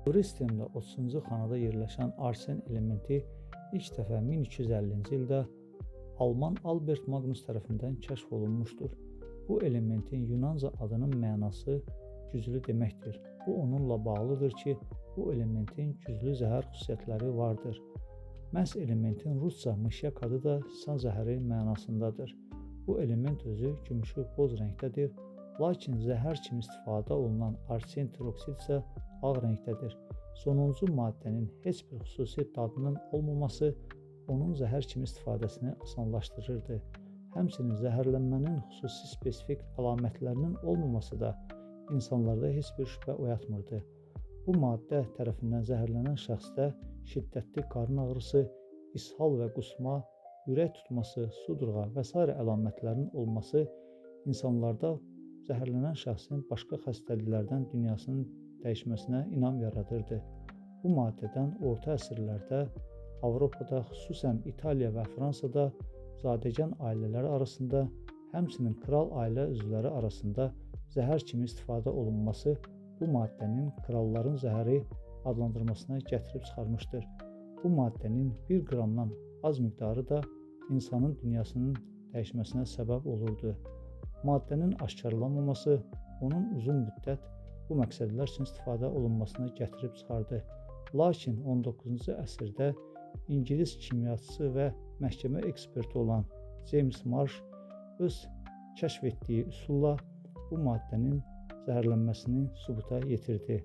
Dövri sistemində 30-cu xanada yerləşən arsen elementi ilk dəfə 1250-ci ildə Alman Albert Magnus tərəfindən kəşf olunmuşdur. Bu elementin Yunanca adının mənası güclü deməkdir. Bu onunla bağlıdır ki, bu elementin güclü zəhər xüsusiyyətləri vardır. Məhz elementin rusca mışyak adı da siçan zəhəri mənasındadır. Bu element özü gümüşü boz rəngdədir, lakin zəhər kimi istifadə olunan arsen tiroksid isə ağ rəngdədir. Sonuncu maddənin heç bir xüsusi dadının olmaması onun zəhər kimi istifadəsini asanlaşdırırdı. Həmçinin zəhərlənmənin xüsusi spesifik əlamətlərinin olmaması da insanlarda heç bir şübhə oyatmırdı. Bu maddə tərəfindən zəhərlənən şəxsdə şiddətli qarın ağrısı, ishal və qusma, ürək tutması, sudurğa və s. əlamətlərinin olması insanlarda zəhərlənən şəxsin başqa xəstəliklərdən dünyasının dəyişməsinə inam yaradırdı. Bu maddədən orta əsrlərdə Avropada, xüsusən İtaliya və Fransada zadəgan ailələri arasında, həmçinin kral ailə üzvləri arasında zəhər kimi istifadə olunması bu maddənin kralların zəhəri adlandırmasına gətirib çıxarmışdır. Bu maddənin 1 qramdan az miqdarı da insanın dünyasının dəyişməsinə səbəb olurdu. Maddənin aşkarlanmaması onun uzun müddət bu məqsədlər üçün istifadə olunmasına gətirib çıxardı. Lakin 19-cu əsrdə İngilis kimyaçısı və məhkəmə eksperti olan James Marsh öz kəşf etdiyi üsulla bu maddənin zəhərlənməsini sübuta yetirdi.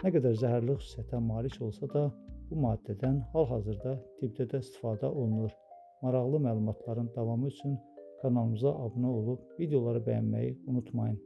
Nə qədər zəhərli xüsusiyyətə malik olsa da, bu maddədən hal-hazırda tibbdə də istifadə olunur. Maraqlı məlumatların davamı üçün kanalımıza abunə olub videoları bəyənməyi unutmayın.